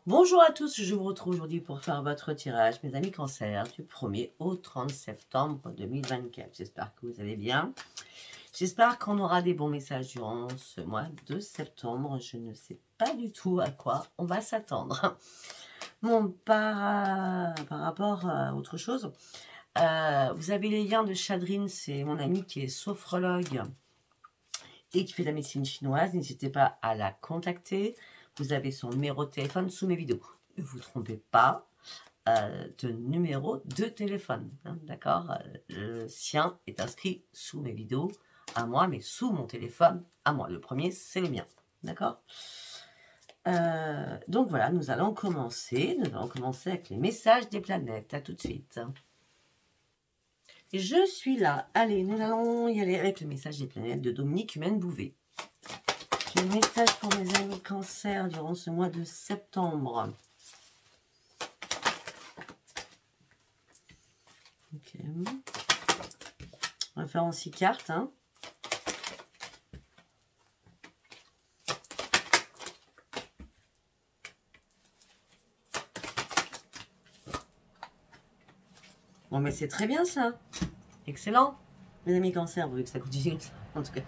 Bonjour à tous, je vous retrouve aujourd'hui pour faire votre tirage, mes amis Cancer, du 1er au 30 septembre 2024. J'espère que vous allez bien. J'espère qu'on aura des bons messages durant ce mois de septembre. Je ne sais pas du tout à quoi on va s'attendre. Bon, par rapport à autre chose, vous avez les liens de Chadrine, c'est mon amie qui est sophrologue et qui fait de la médecine chinoise. N'hésitez pas à la contacter. Vous avez son numéro de téléphone sous mes vidéos. Ne vous trompez pas de numéro de téléphone. Hein, d'accord, le sien est inscrit sous mes vidéos à moi, mais sous mon téléphone à moi. Le premier, c'est le mien. D'accord, donc voilà, nous allons commencer. Nous allons commencer avec les messages des planètes. À tout de suite. Je suis là. Allez, nous allons y aller avec le message des planètes de Dominique Humaine-Bouvet. Le message pour mes amis Cancer durant ce mois de septembre. Ok. On va faire en 6 cartes. Hein. Bon, mais c'est très bien ça. Excellent. Mes amis Cancer, vous voulez que ça continue comme ça, en tout cas.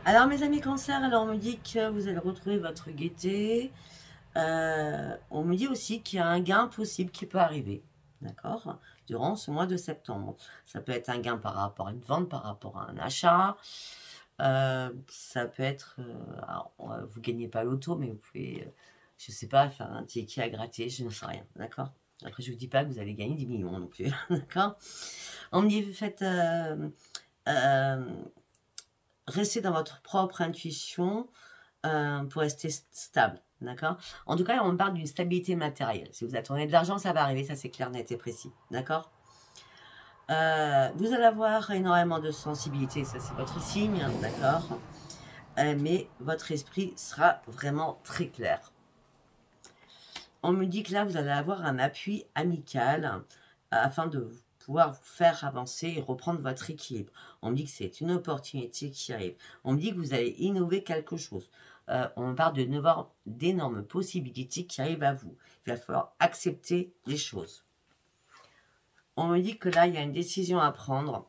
Alors, mes amis Cancer, alors on me dit que vous allez retrouver votre gaieté. On me dit aussi qu'il y a un gain possible qui peut arriver. D'accord, durant ce mois de septembre. Ça peut être un gain par rapport à une vente, par rapport à un achat. Ça peut être... alors, vous ne gagnez pas l'auto, mais vous pouvez, je ne sais pas, faire un ticket à gratter, je ne sais rien. D'accord. Après, je ne vous dis pas que vous allez gagner 10 millions non plus. D'accord. On me dit, faites... restez dans votre propre intuition pour rester stable. D'accord. En tout cas, on me parle d'une stabilité matérielle. Si vous attendez de l'argent, ça va arriver. Ça, c'est clair, net et précis. D'accord. Vous allez avoir énormément de sensibilité. Ça, c'est votre signe. D'accord. Mais votre esprit sera vraiment très clair. On me dit que là, vous allez avoir un appui amical afin de pouvoir vous faire avancer et reprendre votre équilibre. On me dit que c'est une opportunité qui arrive. On me dit que vous allez innover quelque chose. On parle d'énormes possibilités qui arrivent à vous. Il va falloir accepter les choses. On me dit que là, il y a une décision à prendre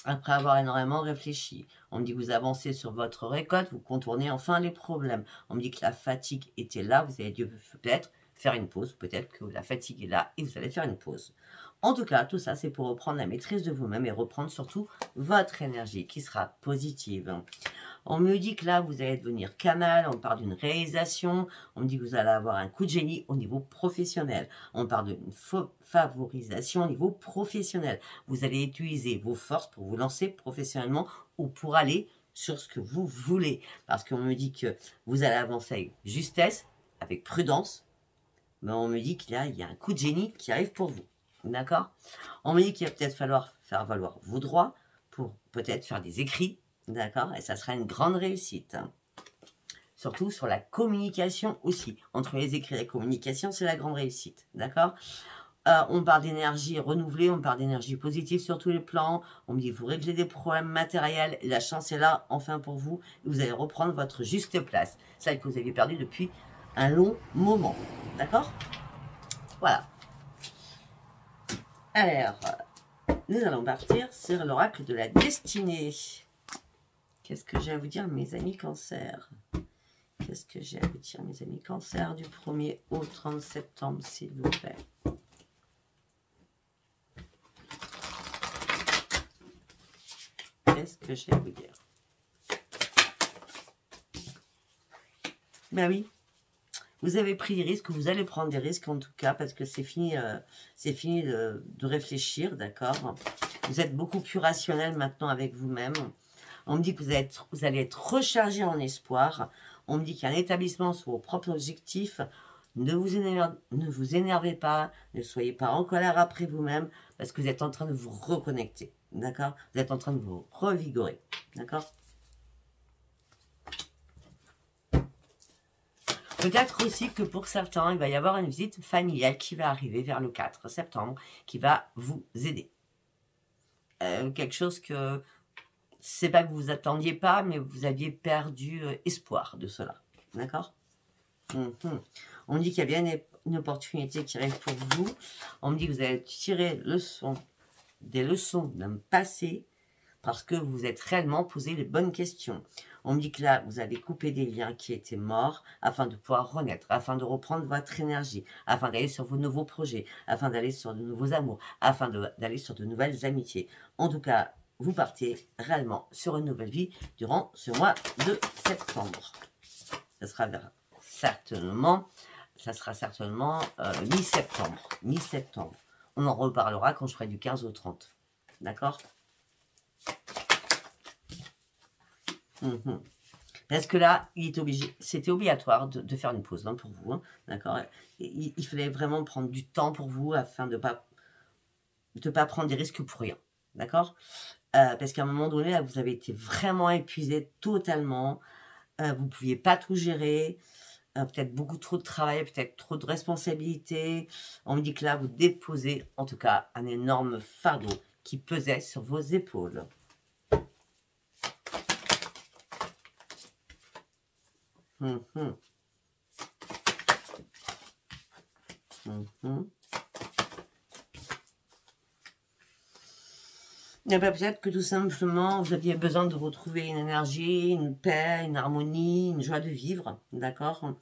après avoir énormément réfléchi. On me dit que vous avancez sur votre récolte, vous contournez enfin les problèmes. On me dit que la fatigue était là, vous avez dû peut-être faire une pause. Peut-être que la fatigue est là et vous allez faire une pause. En tout cas, tout ça, c'est pour reprendre la maîtrise de vous-même et reprendre surtout votre énergie qui sera positive. On me dit que là, vous allez devenir canal, on parle d'une réalisation, on me dit que vous allez avoir un coup de génie au niveau professionnel. On parle d'une favorisation au niveau professionnel. Vous allez utiliser vos forces pour vous lancer professionnellement ou pour aller sur ce que vous voulez. Parce qu'on me dit que vous allez avancer avec justesse, avec prudence, mais on me dit qu'il y a un coup de génie qui arrive pour vous. D'accord. On me dit qu'il va peut-être falloir faire valoir vos droits pour peut-être faire des écrits. D'accord. Et ça sera une grande réussite. Surtout sur la communication aussi. Entre les écrits et la communication, c'est la grande réussite. D'accord. On parle d'énergie renouvelée, on parle d'énergie positive sur tous les plans. On me dit vous réglez des problèmes matériels. La chance est là, enfin pour vous. Vous allez reprendre votre juste place. Celle que vous aviez perdue depuis un long moment. D'accord. Voilà. Alors, nous allons partir sur l'oracle de la destinée. Qu'est-ce que j'ai à vous dire, mes amis Cancer? Qu'est-ce que j'ai à vous dire, mes amis Cancer, du 1er au 30 septembre, s'il vous plaît? Qu'est-ce que j'ai à vous dire? Ben oui. Vous avez pris des risques, vous allez prendre des risques en tout cas, parce que c'est fini de réfléchir, d'accord? Vous êtes beaucoup plus rationnel maintenant avec vous-même. On me dit que vous allez être rechargé en espoir. On me dit qu'il y a un établissement sur vos propres objectifs. Ne vous énervez pas, ne soyez pas en colère après vous-même, parce que vous êtes en train de vous reconnecter, d'accord? Vous êtes en train de vous revigorer, d'accord? Peut-être aussi que pour certains, il va y avoir une visite familiale qui va arriver vers le 4 septembre, qui va vous aider. Quelque chose que c'est pas que vous vous attendiez pas, mais vous aviez perdu espoir de cela. D'accord? On me dit qu'il y a bien une opportunité qui arrive pour vous. On me dit que vous allez tirer des leçons d'un passé parce que vous êtes réellement posé les bonnes questions. On me dit que là, vous allez couper des liens qui étaient morts afin de pouvoir renaître, afin de reprendre votre énergie, afin d'aller sur vos nouveaux projets, afin d'aller sur de nouveaux amours, afin d'aller sur de nouvelles amitiés. En tout cas, vous partez réellement sur une nouvelle vie durant ce mois de septembre. Ça sera certainement mi-septembre. Mi-septembre. On en reparlera quand je ferai du 15 au 30. D'accord? Parce que là, c'était obligatoire de faire une pause pour vous. Hein, d'accord? Il fallait vraiment prendre du temps pour vous afin de pas prendre des risques pour rien. D'accord? Parce qu'à un moment donné, là, vous avez été vraiment épuisé totalement. Vous ne pouviez pas tout gérer. Peut-être beaucoup trop de travail, peut-être trop de responsabilités. On me dit que là, vous déposez en tout cas un énorme fardeau qui pesait sur vos épaules. Et bien, peut-être que tout simplement, vous aviez besoin de retrouver une énergie, une paix, une harmonie, une joie de vivre, d'accord?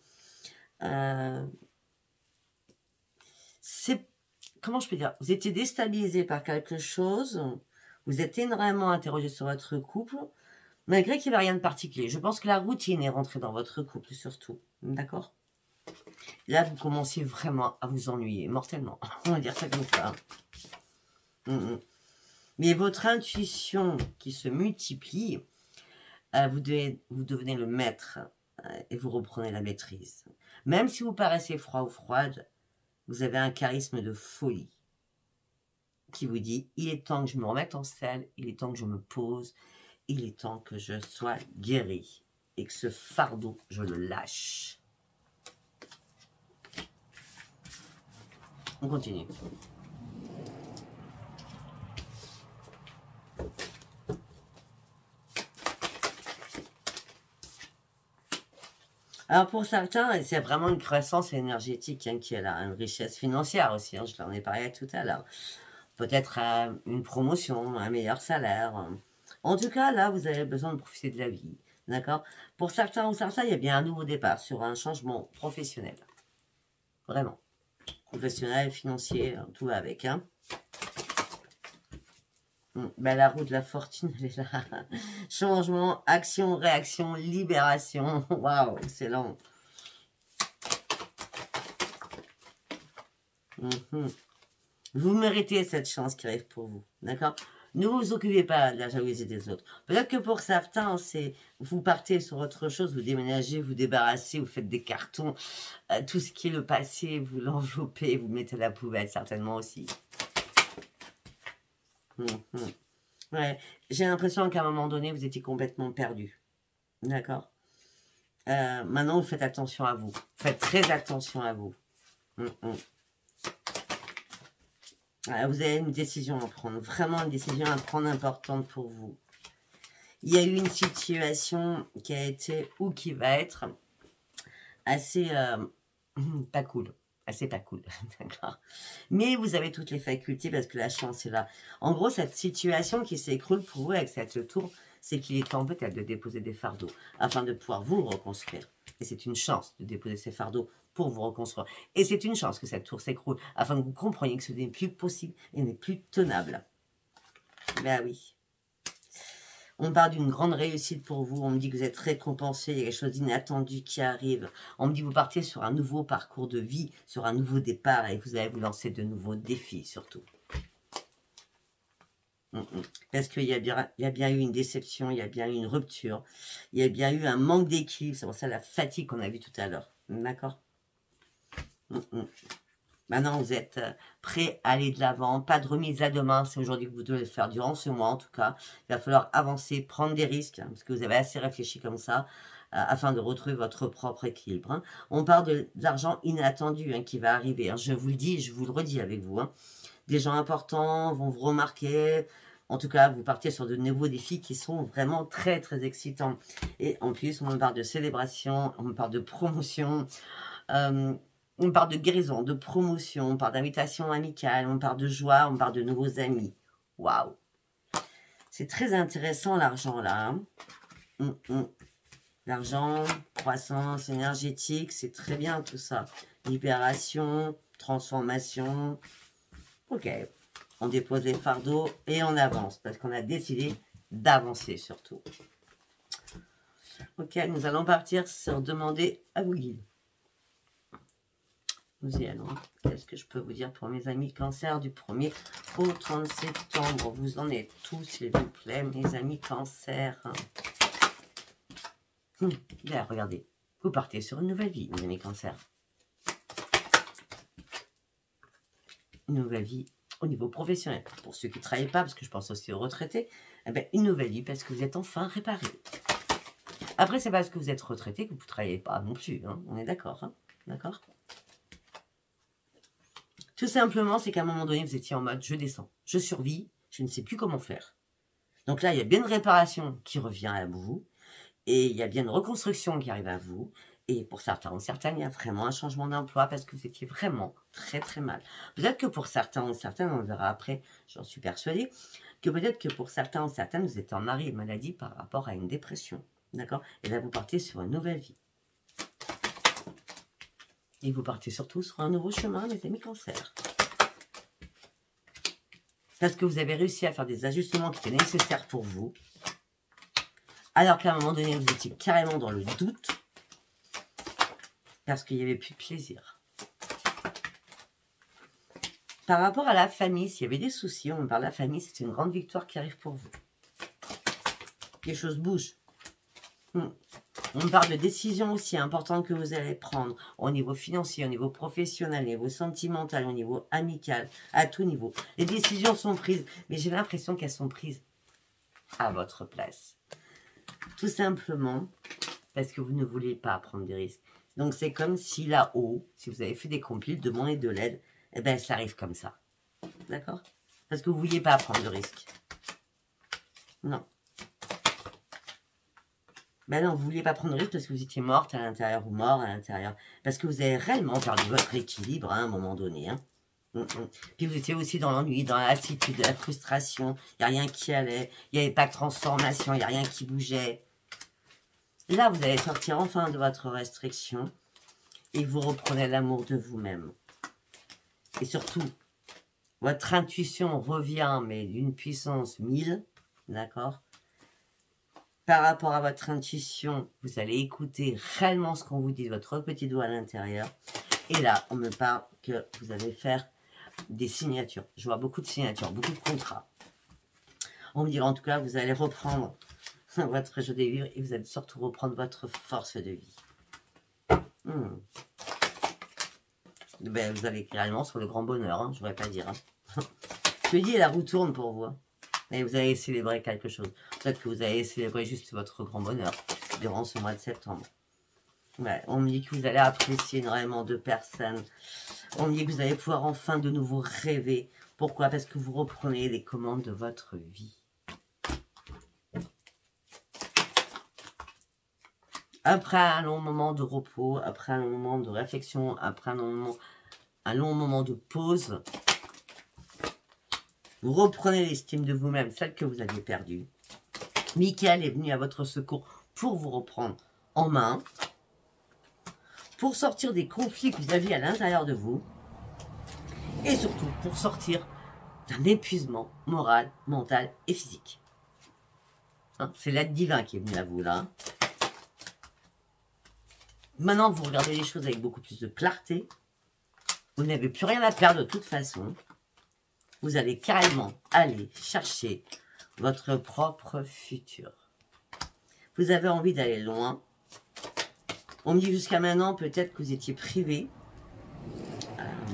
Comment je peux dire? Vous étiez déstabilisé par quelque chose, vous êtes énormément interrogé sur votre couple, malgré qu'il n'y avait rien de particulier. Je pense que la routine est rentrée dans votre couple, surtout, d'accord? Là, vous commencez vraiment à vous ennuyer, mortellement, on va dire ça comme ça. Mais votre intuition qui se multiplie, vous devenez le maître et vous reprenez la maîtrise. Même si vous paraissez froid ou froide, vous avez un charisme de folie qui vous dit « Il est temps que je me remette en selle, il est temps que je me pose, il est temps que je sois guéri et que ce fardeau, je le lâche. » On continue. Alors pour certains, c'est vraiment une croissance énergétique qui est là, une richesse financière aussi, je l'en ai parlé tout à l'heure. Peut-être une promotion, un meilleur salaire. En tout cas, là, vous avez besoin de profiter de la vie, d'accord? Pour certains ou certains, il y a bien un nouveau départ sur un changement professionnel. Vraiment. Professionnel, financier, tout va avec, hein. Ben, la roue de la fortune, elle est là. Changement, action, réaction, libération. Waouh, excellent. Vous méritez cette chance qui arrive pour vous, d'accord? Ne vous occupez pas de la jalousie des autres. Peut-être que pour certains, c'est vous partez sur autre chose, vous déménagez, vous débarrassez, vous faites des cartons. Tout ce qui est le passé, vous l'enveloppez, vous mettez à la poubelle, certainement aussi. Ouais, j'ai l'impression qu'à un moment donné, vous étiez complètement perdu. D'accord? Maintenant, vous faites attention à vous. Faites très attention à vous. Vous avez une décision à prendre. Vraiment une décision à prendre importante pour vous. Il y a eu une situation qui a été ou qui va être assez pas cool. C'est pas cool, d'accord. Mais vous avez toutes les facultés parce que la chance est là. En gros, cette situation qui s'écroule pour vous avec cette tour, c'est qu'il est temps peut-être de déposer des fardeaux afin de pouvoir vous reconstruire. Et c'est une chance de déposer ces fardeaux pour vous reconstruire. Et c'est une chance que cette tour s'écroule afin que vous compreniez que ce n'est plus possible et n'est plus tenable. Ben oui. On parle d'une grande réussite pour vous. On me dit que vous êtes récompensé. Il y a quelque chose d'inattendu qui arrive. On me dit que vous partez sur un nouveau parcours de vie, sur un nouveau départ et vous allez vous lancer de nouveaux défis surtout. Parce qu'il y a bien eu une déception, il y a bien eu une rupture, il y a bien eu un manque d'équilibre. C'est pour ça la fatigue qu'on a vue tout à l'heure. D'accord? Maintenant, vous êtes prêts à aller de l'avant. Pas de remise à demain. C'est aujourd'hui que vous devez le faire durant ce mois, en tout cas. Il va falloir avancer, prendre des risques, parce que vous avez assez réfléchi comme ça, afin de retrouver votre propre équilibre. On parle de l'argent inattendu qui va arriver. Je vous le dis, je vous le redis avec vous. Des gens importants vont vous remarquer. En tout cas, vous partez sur de nouveaux défis qui sont vraiment très, très excitants. Et en plus, on me parle de célébration, on me parle de promotion, on me parle de guérison, de promotion, on parle d'invitation amicale, on parle de joie, on parle de nouveaux amis. Waouh! C'est très intéressant l'argent là. L'argent, croissance énergétique, c'est très bien tout ça. Libération, transformation. Ok, on dépose les fardeaux et on avance parce qu'on a décidé d'avancer surtout. Ok, nous allons partir sur demander à vos guides. Nous y allons. Qu'est-ce que je peux vous dire pour mes amis cancer du 1er au 30 septembre? Vous en êtes tous, s'il vous plaît, mes amis cancer. Là, regardez. Vous partez sur une nouvelle vie, mes amis cancer. Une nouvelle vie au niveau professionnel. Pour ceux qui ne travaillent pas, parce que je pense aussi aux retraités, eh bien, une nouvelle vie parce que vous êtes enfin réparé. Après, c'est parce que vous êtes retraité que vous ne travaillez pas non plus. Hein. On est d'accord, hein? D'accord? Tout simplement, c'est qu'à un moment donné, vous étiez en mode, je descends, je survis, je ne sais plus comment faire. Donc là, il y a bien une réparation qui revient à vous, et il y a bien une reconstruction qui arrive à vous, et pour certains ou certaines, il y a vraiment un changement d'emploi parce que vous étiez vraiment très très mal. Peut-être que pour certains ou certaines, on le verra après, j'en suis persuadée, que peut-être que pour certains ou certaines, vous êtes en arrêt et maladie par rapport à une dépression. D'accord? Et là, vous partez sur une nouvelle vie. Et vous partez surtout sur un nouveau chemin, mes amis cancer. Parce que vous avez réussi à faire des ajustements qui étaient nécessaires pour vous. Alors qu'à un moment donné, vous étiez carrément dans le doute. Parce qu'il n'y avait plus de plaisir. Par rapport à la famille, s'il y avait des soucis, on me parle de la famille, c'est une grande victoire qui arrive pour vous. Les choses bougent. On me parle de décisions aussi importantes que vous allez prendre au niveau financier, au niveau professionnel, au niveau sentimental, au niveau amical, à tout niveau. Les décisions sont prises, mais j'ai l'impression qu'elles sont prises à votre place. Tout simplement parce que vous ne voulez pas prendre des risques. Donc c'est comme si là-haut, si vous avez fait des compiles, demandez de l'aide, eh bien ça arrive comme ça. D'accord? Parce que vous ne vouliez pas prendre de risques. Non. Ben non, vous ne vouliez pas prendre de risque parce que vous étiez morte à l'intérieur ou mort à l'intérieur. Parce que vous avez réellement perdu votre équilibre à un moment donné. Hein. Puis vous étiez aussi dans l'ennui, dans la lassitude, la frustration. Il n'y a rien qui allait. Il n'y avait pas de transformation. Il n'y a rien qui bougeait. Là, vous allez sortir enfin de votre restriction. Et vous reprenez l'amour de vous-même. Et surtout, votre intuition revient, mais d'une puissance 1000. D'accord ? Par rapport à votre intuition, vous allez écouter réellement ce qu'on vous dit de votre petit doigt à l'intérieur. Et là, on me parle que vous allez faire des signatures. Je vois beaucoup de signatures, beaucoup de contrats. On me dit en tout cas, vous allez reprendre votre jeu de vivre et vous allez surtout reprendre votre force de vie. Ben, vous allez réellement sur le grand bonheur, hein, je ne voudrais pas dire. Hein. Je dis, la roue tourne pour vous. Hein. Et vous allez célébrer quelque chose. Peut-être que vous allez célébrer juste votre grand bonheur durant ce mois de septembre. Ouais, on me dit que vous allez apprécier énormément de personnes. On me dit que vous allez pouvoir enfin de nouveau rêver. Pourquoi? Parce que vous reprenez les commandes de votre vie. Après un long moment de repos, après un long moment de réflexion, après un long moment de pause, vous reprenez l'estime de vous-même, celle que vous aviez perdue. Michael est venu à votre secours pour vous reprendre en main, pour sortir des conflits que vous aviez à l'intérieur de vous, et surtout pour sortir d'un épuisement moral, mental et physique. Hein, c'est l'aide divine qui est venue à vous là. Maintenant, vous regardez les choses avec beaucoup plus de clarté. Vous n'avez plus rien à perdre de toute façon. Vous allez carrément aller chercher votre propre futur. Vous avez envie d'aller loin. On me dit jusqu'à maintenant, peut-être que vous étiez privé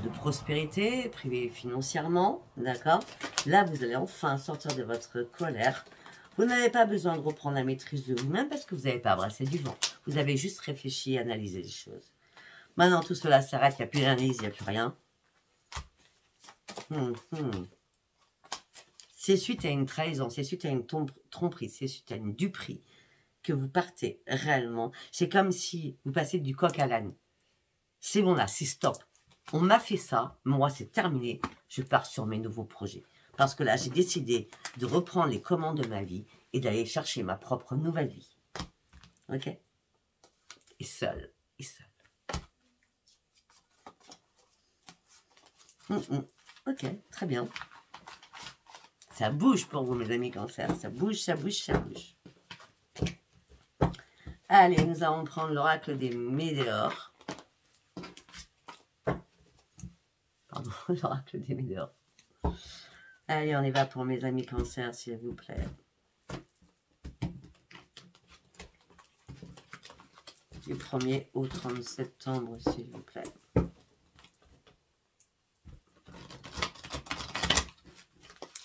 de prospérité, privé financièrement, d'accord? Là, vous allez enfin sortir de votre colère. Vous n'avez pas besoin de reprendre la maîtrise de vous-même parce que vous n'avez pas brassé du vent. Vous avez juste réfléchi et analysé les choses. Maintenant, tout cela s'arrête, il n'y a plus d'analyse, il n'y a plus rien. C'est suite à une trahison, c'est suite à une tromperie, c'est suite à une duperie que vous partez réellement. C'est comme si vous passez du coq à l'âne. C'est bon là, c'est stop. On m'a fait ça, moi c'est terminé, je pars sur mes nouveaux projets. Parce que là, j'ai décidé de reprendre les commandes de ma vie et d'aller chercher ma propre nouvelle vie. Ok? Et seul, et seul. Ok, très bien. Ça bouge pour vous, mes amis Cancer. Ça bouge, ça bouge, ça bouge. Allez, nous allons prendre l'oracle des météores. Pardon, l'oracle des météores. Allez, on y va pour mes amis Cancer, s'il vous plaît. Du 1er au 30 septembre, s'il vous plaît.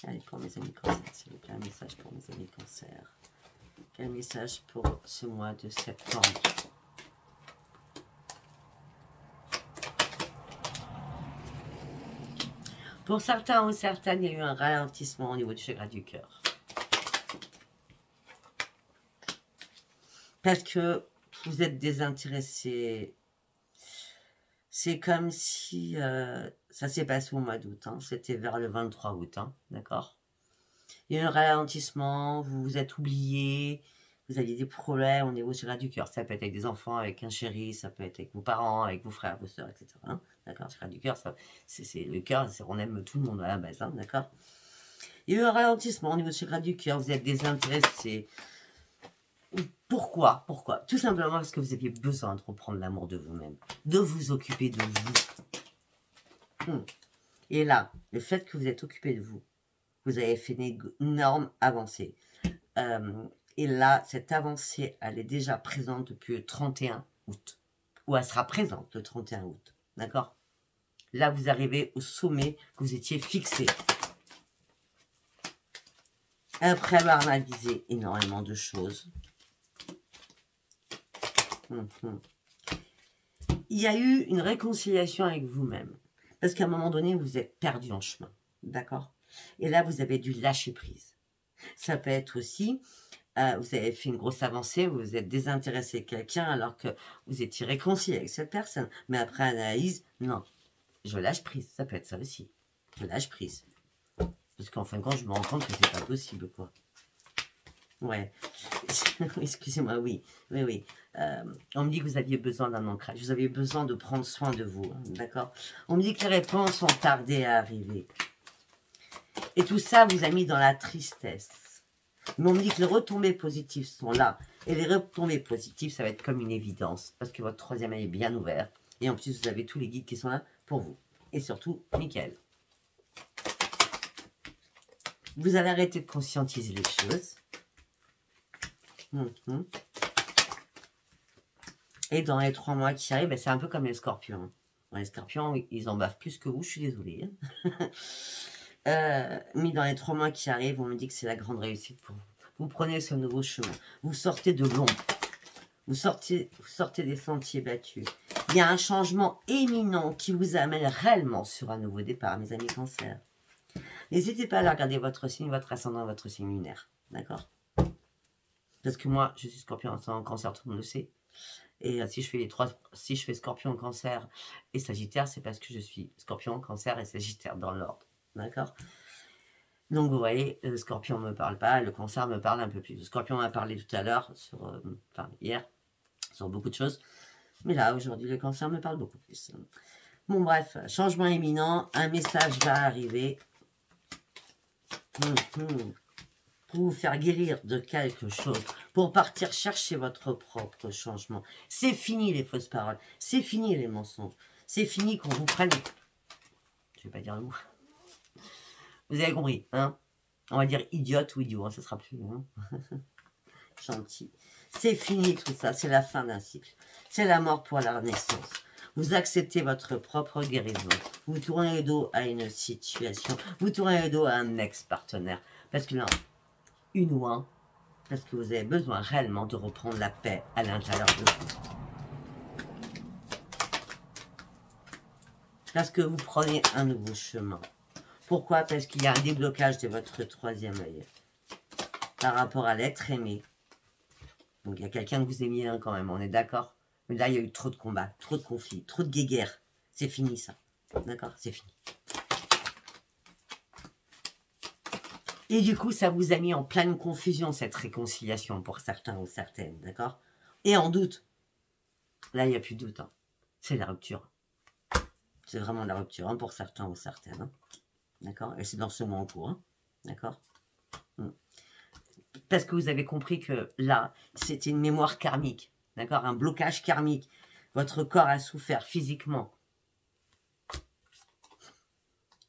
Allez, pour mes amis Cancer, s'il vous plaît, un message pour mes amis Cancer. Quel message pour ce mois de septembre? Pour certains ou certaines, il y a eu un ralentissement au niveau du chakra du cœur. Parce que vous êtes désintéressé. C'est comme si ça s'est passé au mois d'août. Hein. C'était vers le 23 août. Hein, d'accord? Il y a eu un ralentissement, vous vous êtes oublié, vous aviez des problèmes au niveau du chakra du cœur. Ça peut être avec des enfants, avec un chéri, ça peut être avec vos parents, avec vos frères, vos soeurs, etc. Hein, d'accord? Le chakra du cœur, c'est le cœur, on aime tout le monde à la base. Hein, d'accord? Il y a eu un ralentissement au niveau du chakra du cœur, vous êtes désintéressé. Pourquoi? Pourquoi? Tout simplement parce que vous aviez besoin de reprendre l'amour de vous-même, de vous occuper de vous. Et là, le fait que vous êtes occupé de vous, vous avez fait une énorme avancée. Et là, cette avancée, elle est déjà présente depuis le 31 août. Ou elle sera présente le 31 août. D'accord? Là, vous arrivez au sommet que vous étiez fixé. Après avoir analysé énormément de choses. Il y a eu une réconciliation avec vous-même. Parce qu'à un moment donné, vous êtes perdu en chemin. D'accord? Et là, vous avez dû lâcher prise. Ça peut être aussi, vous avez fait une grosse avancée, vous vous êtes désintéressé de quelqu'un alors que vous étiez réconcilié avec cette personne. Mais après analyse, non, je lâche prise. Ça peut être ça aussi. Je lâche prise. Parce qu'en fin de compte, je me rends compte que c'est pas possible, quoi. Ouais. Excusez-moi, oui. Oui, oui. On me dit que vous aviez besoin d'un ancrage. Vous aviez besoin de prendre soin de vous. Hein, d'accord? On me dit que les réponses ont tardé à arriver. Et tout ça vous a mis dans la tristesse. Mais on me dit que les retombées positives sont là. Et les retombées positives, ça va être comme une évidence. Parce que votre troisième œil est bien ouvert. Et en plus, vous avez tous les guides qui sont là pour vous. Et surtout, Michael. Vous allez arrêter de conscientiser les choses. Et dans les 3 mois qui arrivent, c'est un peu comme les scorpions. Les scorpions, ils en bavent plus que vous, je suis désolée. Mais dans les 3 mois qui arrivent, on me dit que c'est la grande réussite pour vous. Vous prenez ce nouveau chemin. Vous sortez de l'ombre. Vous sortez des sentiers battus. Il y a un changement éminent qui vous amène réellement sur un nouveau départ, mes amis Cancer. N'hésitez pas à regarder votre signe, votre ascendant, votre signe lunaire. D'accord? Parce que moi, je suis Scorpion, ascendant, Cancer, tout le monde le sait. Et si je fais Scorpion, Cancer et Sagittaire, c'est parce que je suis Scorpion, Cancer et Sagittaire dans l'ordre. D'accord? Donc vous voyez, le Scorpion ne me parle pas, le Cancer me parle un peu plus. Le Scorpion m'a parlé tout à l'heure, hier, sur beaucoup de choses. Mais là, aujourd'hui, le Cancer me parle beaucoup plus. Bon, bref, changement imminent, un message va arriver. Pour vous faire guérir de quelque chose, pour partir chercher votre propre changement. C'est fini les fausses paroles, c'est fini les mensonges, c'est fini qu'on vous prenne... Je vais pas dire le mot. Vous avez compris, hein? On va dire idiote ou idiot, hein, ce sera plus... Hein. Gentil. C'est fini tout ça, c'est la fin d'un cycle. C'est la mort pour la renaissance. Vous acceptez votre propre guérison. Vous tournez le dos à une situation. Vous tournez le dos à un ex-partenaire. Parce que là, une ou un, parce que vous avez besoin réellement de reprendre la paix à l'intérieur de vous. Parce que vous prenez un nouveau chemin. Pourquoi? Parce qu'il y a un déblocage de votre troisième œil par rapport à l'être aimé. Donc, il y a quelqu'un que vous aimiez hein, quand même, on est d'accord? Mais là, il y a eu trop de combats, trop de conflits, trop de guéguerres. C'est fini, ça. D'accord? C'est fini. Et du coup, ça vous a mis en pleine confusion, cette réconciliation, pour certains ou certaines. D'accord? Et en doute. Là, il n'y a plus de doute. Hein. C'est la rupture. C'est vraiment la rupture, hein, pour certains ou certaines. Hein. D'accord? Et c'est dans ce mois en cours. Hein. D'accord? Parce que vous avez compris que là, c'était une mémoire karmique. D'accord? Un blocage karmique. Votre corps a souffert physiquement.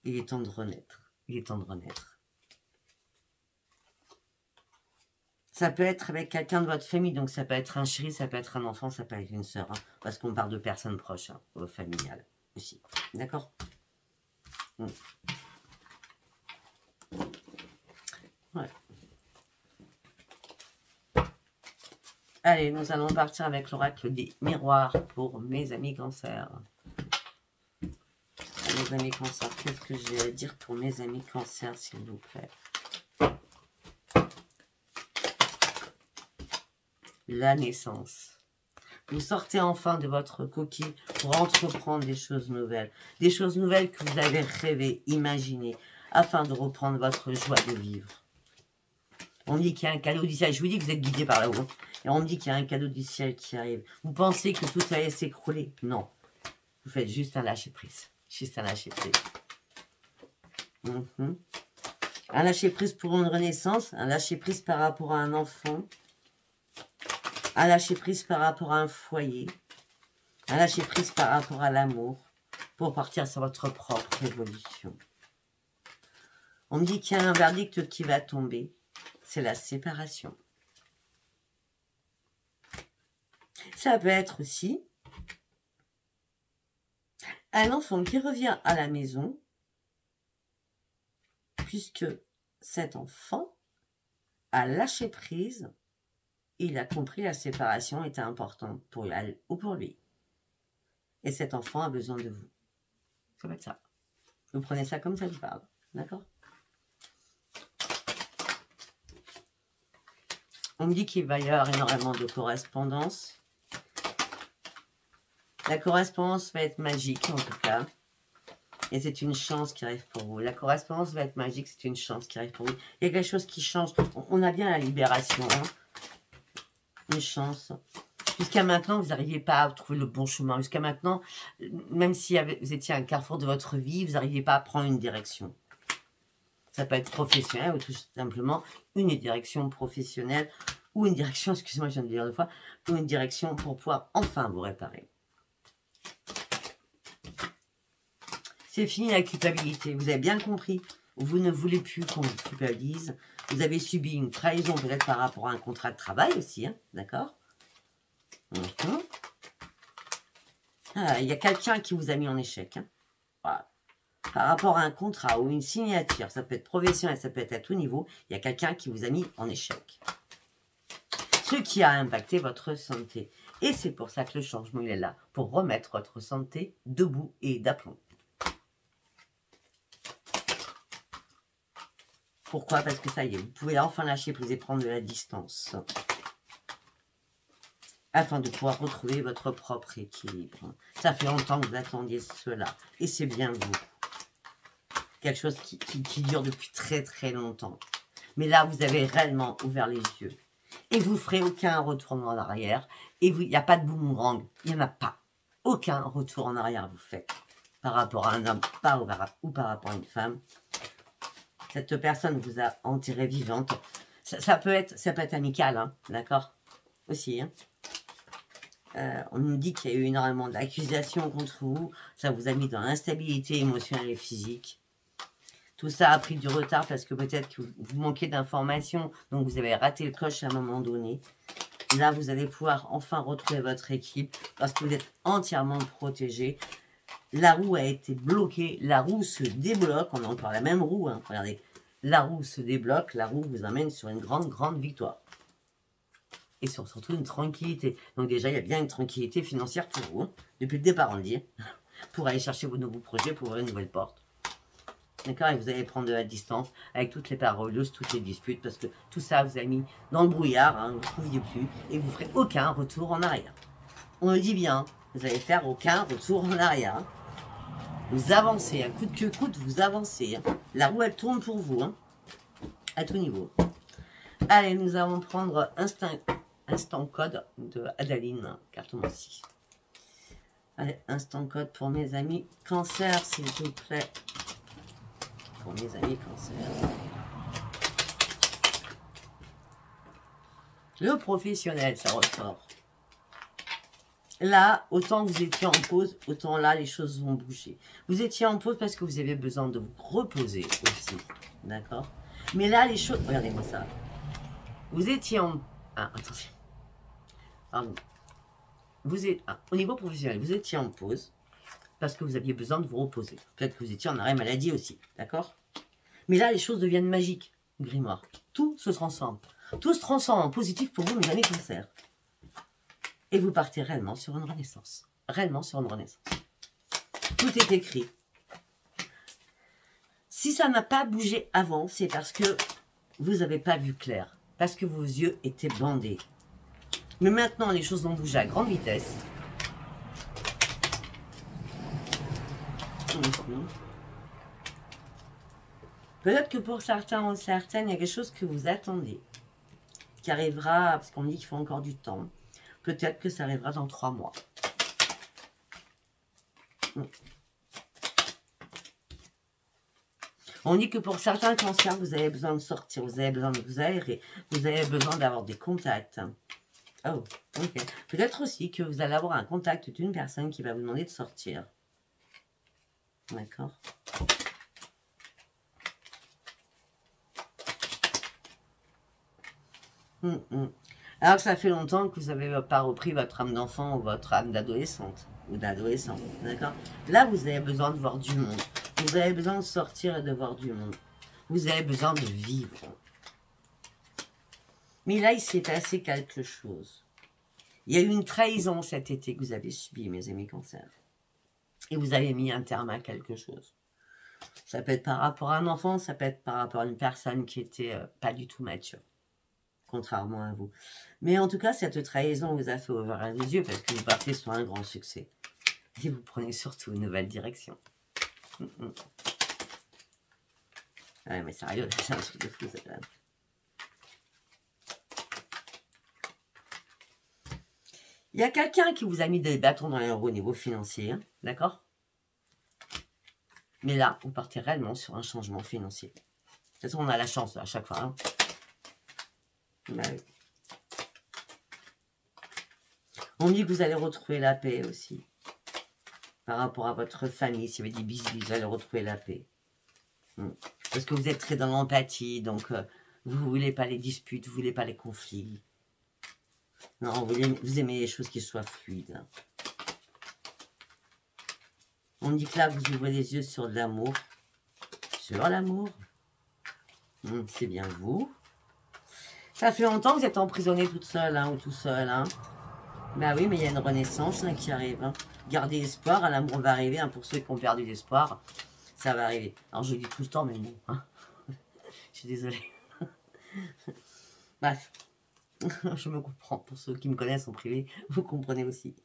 Il est temps de renaître. Il est temps de renaître. Ça peut être avec quelqu'un de votre famille. Donc ça peut être un chéri, ça peut être un enfant, ça peut être une sœur. Hein, parce qu'on parle de personnes proches, hein, familiales aussi. D'accord? Ouais. Allez, nous allons partir avec l'oracle des miroirs pour mes amis cancers. Mes amis cancers, qu'est-ce que j'ai à dire pour mes amis cancers, s'il vous plaît? La naissance. Vous sortez enfin de votre coquille pour entreprendre des choses nouvelles. Des choses nouvelles que vous avez rêvé, imaginées, afin de reprendre votre joie de vivre. On me dit qu'il y a un cadeau du ciel. Je vous dis que vous êtes guidé par là-haut. Et on me dit qu'il y a un cadeau du ciel qui arrive. Vous pensez que tout allait s'écrouler? Non. Vous faites juste un lâcher-prise. Juste un lâcher-prise. Un lâcher-prise pour une renaissance. Un lâcher-prise par rapport à un enfant. Un lâcher-prise par rapport à un foyer. Un lâcher-prise par rapport à l'amour. Pour partir sur votre propre évolution. On me dit qu'il y a un verdict qui va tomber. C'est la séparation. Ça peut être aussi un enfant qui revient à la maison, puisque cet enfant a lâché prise, il a compris que la séparation était importante pour elle ou pour lui. Et cet enfant a besoin de vous. Ça va être ça. Vous prenez ça comme ça je parle. D'accord? On me dit qu'il va y avoir énormément de correspondance. La correspondance va être magique, en tout cas. Et c'est une chance qui arrive pour vous. La correspondance va être magique, c'est une chance qui arrive pour vous. Il y a quelque chose qui change. On a bien la libération. Hein. Une chance. Jusqu'à maintenant, vous n'arriviez pas à trouver le bon chemin. Jusqu'à maintenant, même si vous étiez à un carrefour de votre vie, vous n'arriviez pas à prendre une direction. Ça peut être professionnel ou tout simplement une direction professionnelle ou une direction, excusez-moi, je viens de le dire deux fois, ou une direction pour pouvoir enfin vous réparer. C'est fini la culpabilité. Vous avez bien compris. Vous ne voulez plus qu'on vous culpabilise. Vous avez subi une trahison peut-être par rapport à un contrat de travail aussi, hein, d'accord? Ah, il y a quelqu'un qui vous a mis en échec. Hein. Voilà. Par rapport à un contrat ou une signature, ça peut être professionnel, ça peut être à tout niveau, il y a quelqu'un qui vous a mis en échec. Ce qui a impacté votre santé. Et c'est pour ça que le changement, il est là, pour remettre votre santé debout et d'aplomb. Pourquoi? Parce que ça y est, vous pouvez enfin lâcher prise et prendre de la distance. Afin de pouvoir retrouver votre propre équilibre. Ça fait longtemps que vous attendiez cela. Et c'est bien vous. Quelque chose qui dure depuis très très longtemps. Mais là, vous avez réellement ouvert les yeux. Et vous ne ferez aucun retour en arrière. Et il n'y a pas de boomerang. Il n'y en a pas. Aucun retour en arrière vous faites. Par rapport à un homme ou par rapport à une femme. Cette personne vous a enterré vivante. Ça peut être amical, hein, d'accord? Aussi, hein. On nous dit qu'il y a eu énormément d'accusations contre vous. Ça vous a mis dans l'instabilité émotionnelle et physique. Tout ça a pris du retard parce que peut-être que vous manquez d'informations. Donc vous avez raté le coche à un moment donné. Là, vous allez pouvoir enfin retrouver votre équipe parce que vous êtes entièrement protégé. La roue a été bloquée. La roue se débloque. On a encore la même roue. Hein. Regardez. La roue se débloque. La roue vous amène sur une grande, grande victoire. Et surtout une tranquillité. Donc déjà, il y a bien une tranquillité financière pour vous. Hein. Depuis le départ, on le dit. Pour aller chercher vos nouveaux projets, pour ouvrir une nouvelle porte. D'accord? Et vous allez prendre de la distance avec toutes les paroleuses, toutes les disputes, parce que tout ça vous a mis dans le brouillard, hein, vous ne trouviez plus, et vous ne ferez aucun retour en arrière. On le dit bien, vous allez faire aucun retour en arrière. Hein. Vous avancez, un coup de queue coûte, vous avancez. Hein. La roue, elle tourne pour vous, hein, à tout niveau. Allez, nous allons prendre instant code de Adaline, cartomancie. Allez, instant code pour mes amis cancer, s'il vous plaît. Pour mes amis cancer. Le professionnel, ça ressort. Là, autant vous étiez en pause, autant là, les choses vont bouger. Vous étiez en pause parce que vous avez besoin de vous reposer aussi. D'accord? Mais là, les choses... Regardez-moi ça. Vous étiez en... Ah, attention. Pardon. Vous êtes... au niveau professionnel, vous étiez en pause parce que vous aviez besoin de vous reposer. Peut-être que vous étiez en arrêt maladie aussi. D'accord? Mais là, les choses deviennent magiques, Grimoire. Tout se transforme. Tout se transforme en positif pour vous, mes amis cancer. Et vous partez réellement sur une renaissance. Réellement sur une renaissance. Tout est écrit. Si ça n'a pas bougé avant, c'est parce que vous n'avez pas vu clair. Parce que vos yeux étaient bandés. Mais maintenant, les choses vont bouger à grande vitesse. Peut-être que pour certains ou certaines, il y a quelque chose que vous attendez. Qui arrivera, parce qu'on dit qu'il faut encore du temps. Peut-être que ça arrivera dans 3 mois. On dit que pour certains cancers, vous avez besoin de sortir, vous avez besoin de vous aérer, vous avez besoin d'avoir des contacts. Oh, ok. Peut-être aussi que vous allez avoir un contact d'une personne qui va vous demander de sortir. D'accord. Alors que ça fait longtemps que vous n'avez pas repris votre âme d'enfant ou votre âme d'adolescente ou d'adolescent, d'accord? Là, vous avez besoin de voir du monde. Vous avez besoin de sortir et de voir du monde. Vous avez besoin de vivre. Mais là, il s'est passé quelque chose. Il y a eu une trahison cet été que vous avez subi, mes amis cancers. Et vous avez mis un terme à quelque chose. Ça peut être par rapport à un enfant, ça peut être par rapport à une personne qui était pas du tout mature. Contrairement à vous. Mais en tout cas, cette trahison vous a fait ouvrir les yeux parce que vous partez sur un grand succès. Et vous prenez surtout une nouvelle direction. Ouais, mais sérieux, c'est un truc de fou, ça, quand même. Il y a quelqu'un qui vous a mis des bâtons dans les roues au niveau financier, hein, d'accord? Mais là, vous partez réellement sur un changement financier. De toute façon, on a la chance à chaque fois. Hein. Bah oui. On dit que vous allez retrouver la paix aussi. Par rapport à votre famille, s'il y avait des bisous, vous allez retrouver la paix. Parce que vous êtes très dans l'empathie, donc vous ne voulez pas les disputes, vous ne voulez pas les conflits. Non, vous aimez les choses qui soient fluides. On dit que là, vous ouvrez les yeux sur de l'amour. Sur l'amour. C'est bien vous. Ça fait longtemps que vous êtes emprisonné toute seule, hein, ou tout seul. Hein. Bah oui, mais il y a une renaissance hein, qui arrive. Hein. Gardez espoir, l'amour va arriver. Hein, pour ceux qui ont perdu l'espoir, ça va arriver. Alors je le dis tout le temps, mais bon. Hein. Je suis désolée. Bref. Je me comprends. Pour ceux qui me connaissent en privé, vous comprenez aussi.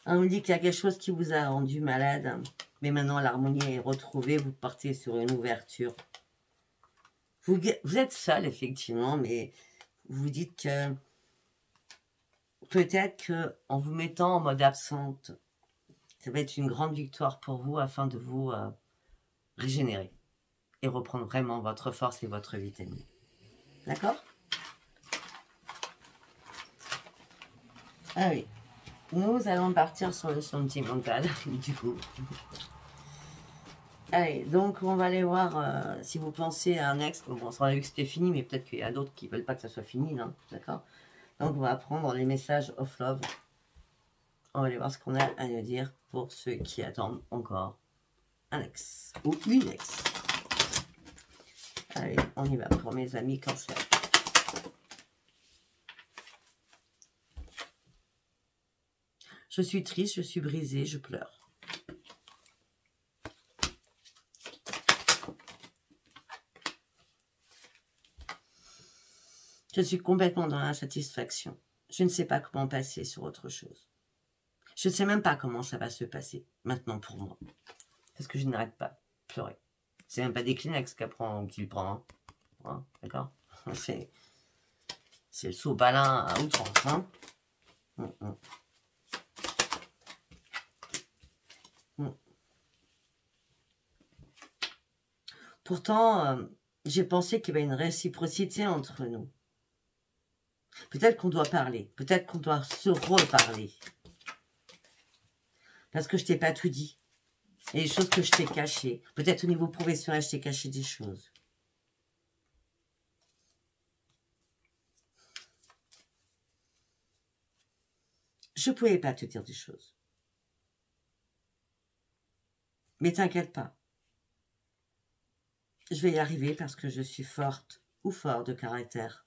On me dit qu'il y a quelque chose qui vous a rendu malade. Mais maintenant, l'harmonie est retrouvée. Vous partez sur une ouverture. Vous êtes seul, effectivement, mais vous vous dites que peut-être qu'en vous mettant en mode absente, ça va être une grande victoire pour vous afin de vous régénérer et reprendre vraiment votre force et votre vitamine. D'accord? Ah oui. Nous allons partir sur le sentimental, du coup. Allez, donc on va aller voir si vous pensez à un ex. Bon, on a vu que c'était fini, mais peut-être qu'il y a d'autres qui ne veulent pas que ça soit fini, non? D'accord? Donc on va prendre les messages off love. On va aller voir ce qu'on a à nous dire pour ceux qui attendent encore un ex ou une ex. Allez, on y va pour mes amis cancer. Je suis triste, je suis brisée, je pleure. Je suis complètement dans l'insatisfaction. Je ne sais pas comment passer sur autre chose. Je ne sais même pas comment ça va se passer maintenant pour moi. Parce que je n'arrête pas de pleurer. C'est même pas des Kleenex qu'il prend. Hein, d'accord? C'est le sopalin à outrance. Hein. Pourtant, j'ai pensé qu'il y avait une réciprocité entre nous. Peut-être qu'on doit parler. Peut-être qu'on doit se reparler. Parce que je t'ai pas tout dit. Et les choses que je t'ai cachées. Peut-être au niveau professionnel, je t'ai caché des choses. Je pouvais pas te dire des choses. Mais t'inquiète pas. Je vais y arriver parce que je suis forte ou fort de caractère.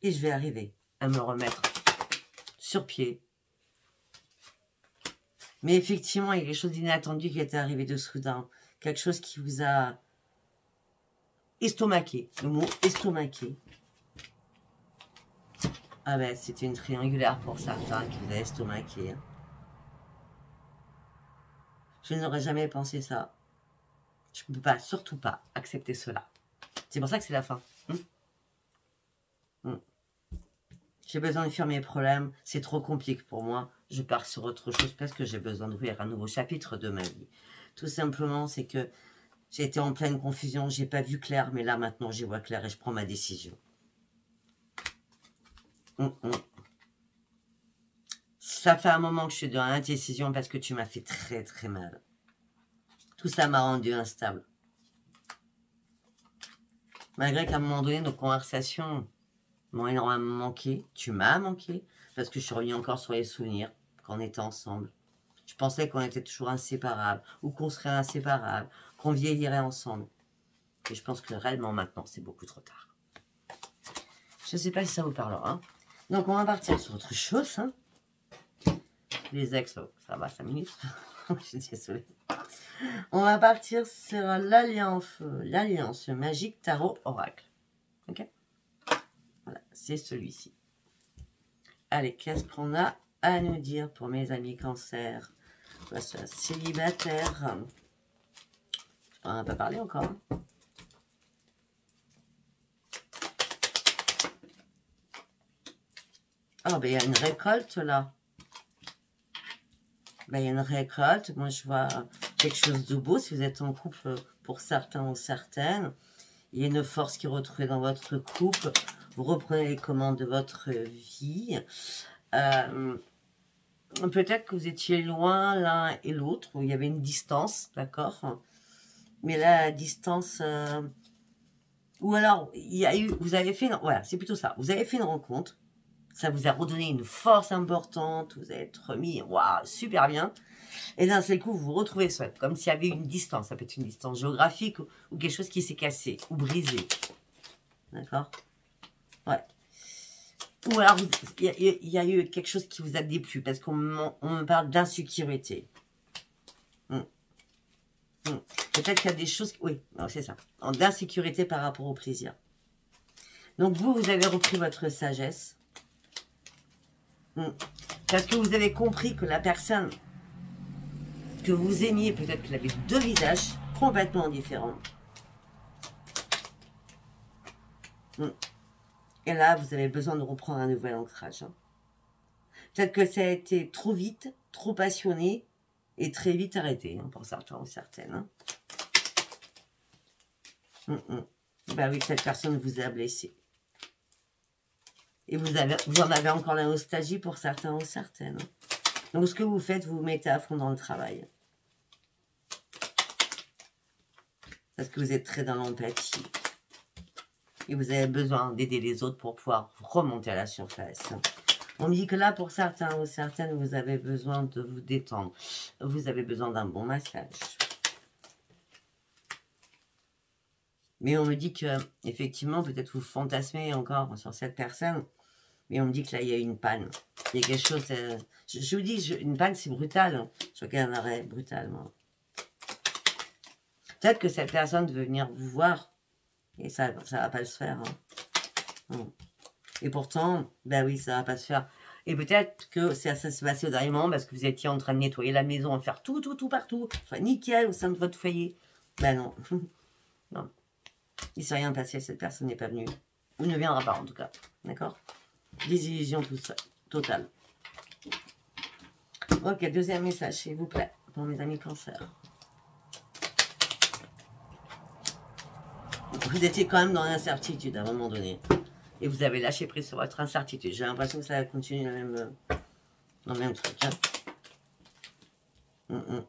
Et je vais arriver à me remettre sur pied. Mais effectivement, il y a quelque chose d'inattendu qui est arrivé de soudain. Quelque chose qui vous a estomaqué. Le mot estomaqué. Ah ben, c'était une triangulaire pour certains qui vous a estomaqué. Je n'aurais jamais pensé ça. Je ne peux pas, surtout pas, accepter cela. C'est pour ça que c'est la fin. J'ai besoin de fuir mes problèmes. C'est trop compliqué pour moi. Je pars sur autre chose parce que j'ai besoin d'ouvrir un nouveau chapitre de ma vie. Tout simplement, c'est que j'ai été en pleine confusion. J'ai pas vu clair, mais là, maintenant, j'y vois clair et je prends ma décision. Ça fait un moment que je suis dans l'indécision parce que tu m'as fait très, très mal. Tout ça m'a rendu instable. Malgré qu'à un moment donné, nos conversations m'ont énormément manqué. Tu m'as manqué. Parce que je suis revenue encore sur les souvenirs qu'on était ensemble. Je pensais qu'on était toujours inséparables. Ou qu'on serait inséparables. Qu'on vieillirait ensemble. Et je pense que réellement maintenant, c'est beaucoup trop tard. Je ne sais pas si ça vous parlera. Hein. Donc on va partir sur autre chose. Hein. Les ex, ça va 5 minutes. Je suis désolée. On va partir sur l'alliance magique tarot oracle. Ok? Voilà, c'est celui-ci. Allez, qu'est-ce qu'on a à nous dire pour mes amis cancer? Célibataire. On n'en a pas parlé encore. Hein. Oh, ben il y a une récolte là. Ben, il y a une récolte. Moi, je vois quelque chose de beau. Si vous êtes en couple, pour certains ou certaines, il y a une force qui est retrouvée dans votre couple. Vous reprenez les commandes de votre vie. Peut-être que vous étiez loin l'un et l'autre, où il y avait une distance, d'accord? Mais là, la distance... ou alors, il y a eu, vous avez fait... Voilà, c'est plutôt ça. Vous avez fait une rencontre. Ça vous a redonné une force importante. Vous êtes remis, waouh, super bien. Et d'un seul coup, vous vous retrouvez seul. Comme s'il y avait une distance. Ça peut être une distance géographique ou quelque chose qui s'est cassé ou brisé. D'accord? Ouais. Ou alors, il y a eu quelque chose qui vous a déplu. Parce qu'on me parle d'insécurité. Peut-être qu'il y a des choses... Oui, c'est ça. D'insécurité par rapport au plaisir. Donc, vous avez repris votre sagesse. Parce que vous avez compris que la personne que vous aimiez, peut-être qu'elle avait deux visages complètement différents. Et là, vous avez besoin de reprendre un nouvel ancrage. Hein. Peut-être que ça a été trop vite, trop passionné et très vite arrêté, hein, pour certains ou certaines. Hein. Ben oui, cette personne vous a blessé. Et vous en avez encore la nostalgie pour certains ou certaines. Donc, ce que vous faites, vous vous mettez à fond dans le travail. Parce que vous êtes très dans l'empathie. Et vous avez besoin d'aider les autres pour pouvoir remonter à la surface. On me dit que là, pour certains ou certaines, vous avez besoin de vous détendre. Vous avez besoin d'un bon massage. Mais on me dit que, effectivement, peut-être vous fantasmez encore sur cette personne. Mais on me dit que là, il y a une panne. Il y a quelque chose... je vous dis, une panne, c'est brutal. Je regarde un arrêt brutalement. Peut-être que cette personne veut venir vous voir. Et ça va pas se faire. Hein. Et pourtant, ben oui, ça va pas se faire. Et peut-être que ça s'est passé au dernier moment parce que vous étiez en train de nettoyer la maison, de faire tout partout, enfin, nickel au sein de votre foyer. Ben non. Non. Il s'est rien passé, cette personne n'est pas venue. Ou ne viendra pas en tout cas. D'accord? Désillusion, tout ça. Totale. Ok, deuxième message, s'il vous plaît, pour mes amis cancer. Vous étiez quand même dans l'incertitude à un moment donné. Et vous avez lâché prise sur votre incertitude. J'ai l'impression que ça va continuer dans le même truc. Hein.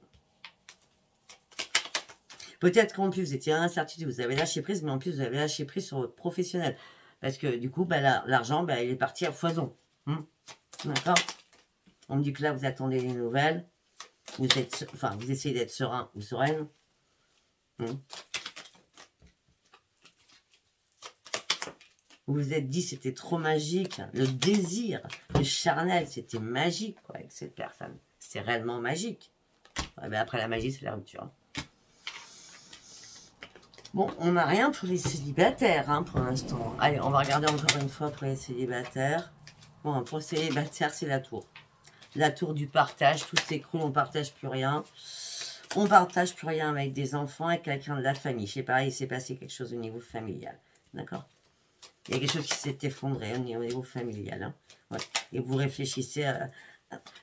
Peut-être qu'en plus, vous étiez en incertitude, vous avez lâché prise, mais en plus, vous avez lâché prise sur votre professionnel. Parce que du coup, bah, l'argent, bah, il est parti à foison. D'accord? On me dit que là, vous attendez des nouvelles. Vous essayez d'être serein ou sereine. Vous vous êtes dit c'était trop magique. Le désir, le charnel, c'était magique quoi, avec cette personne. C'est réellement magique. Ouais, ben après la magie, c'est la rupture. Bon, on n'a rien pour les célibataires hein, pour l'instant. Allez, on va regarder encore une fois pour les célibataires. Bon, pour les célibataires, c'est la tour. La tour du partage, tout s'écroule, on partage plus rien. On partage plus rien avec des enfants, avec quelqu'un de la famille. Je sais pas, il s'est passé quelque chose au niveau familial. D'accord? Il y a quelque chose qui s'est effondré au niveau familial. Hein. Ouais. Et vous réfléchissez à...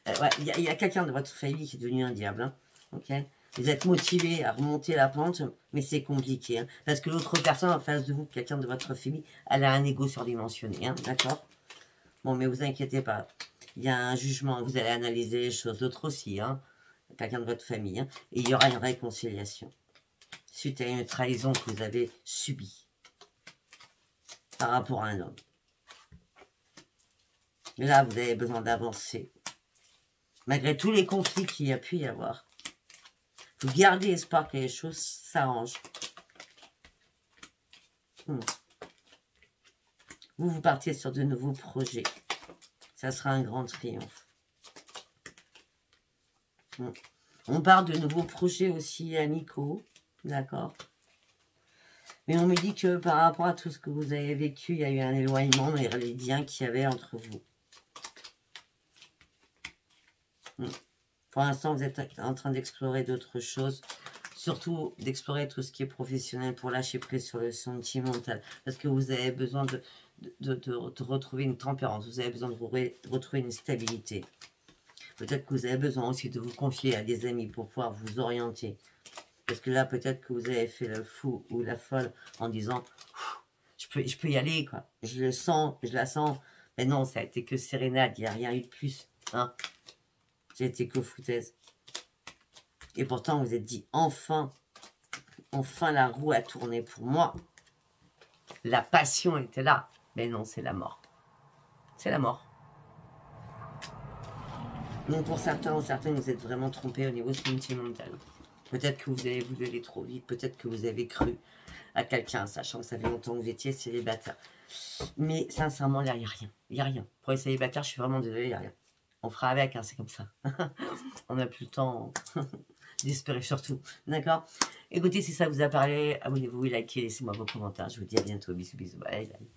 ouais, il y a quelqu'un de votre famille qui est devenu un diable. Hein. Ok? Vous êtes motivé à remonter la pente, mais c'est compliqué. Hein, parce que l'autre personne en face de vous, quelqu'un de votre famille, elle a un ego surdimensionné. Hein, d'accord? Bon, mais vous inquiétez pas. Il y a un jugement. Vous allez analyser les choses. L'autre aussi. Hein, quelqu'un de votre famille. Hein, et il y aura une réconciliation. Suite à une trahison que vous avez subie. Par rapport à un homme. Et là, vous avez besoin d'avancer. Malgré tous les conflits qu'il y a pu y avoir. Vous gardez espoir que les choses s'arrangent. Vous partez sur de nouveaux projets. Ça sera un grand triomphe. On part de nouveaux projets aussi amicaux. D'accord. Mais on me dit que par rapport à tout ce que vous avez vécu, il y a eu un éloignement dans les liens qu'il y avait entre vous. Pour l'instant, vous êtes en train d'explorer d'autres choses. Surtout d'explorer tout ce qui est professionnel pour lâcher prise sur le sentimental. Parce que vous avez besoin de retrouver une tempérance. Vous avez besoin de retrouver une stabilité. Peut-être que vous avez besoin aussi de vous confier à des amis pour pouvoir vous orienter. Parce que là, peut-être que vous avez fait le fou ou la folle en disant « je peux y aller, quoi. Je le sens, je la sens. » Mais non, ça a été que sérénade, il n'y a rien eu de plus. Hein. Ça a été que foutaise. Et pourtant, vous vous êtes dit « enfin la roue a tourné pour moi. » La passion était là. Mais non, c'est la mort. C'est la mort. Donc pour certains ou certaines, vous êtes vraiment trompés au niveau sentimental. Peut-être que vous avez voulu aller trop vite, peut-être que vous avez cru à quelqu'un, sachant que ça fait longtemps que vous étiez célibataire. Mais sincèrement, là, il n'y a rien. Il n'y a rien. Pour les célibataires, je suis vraiment désolée, il n'y a rien. On fera avec, hein, c'est comme ça. On n'a plus le temps d'espérer surtout. D'accord? Écoutez, si ça vous a parlé, abonnez-vous, likez, laissez-moi vos commentaires. Je vous dis à bientôt. Bisous, bisous. Bye, bye.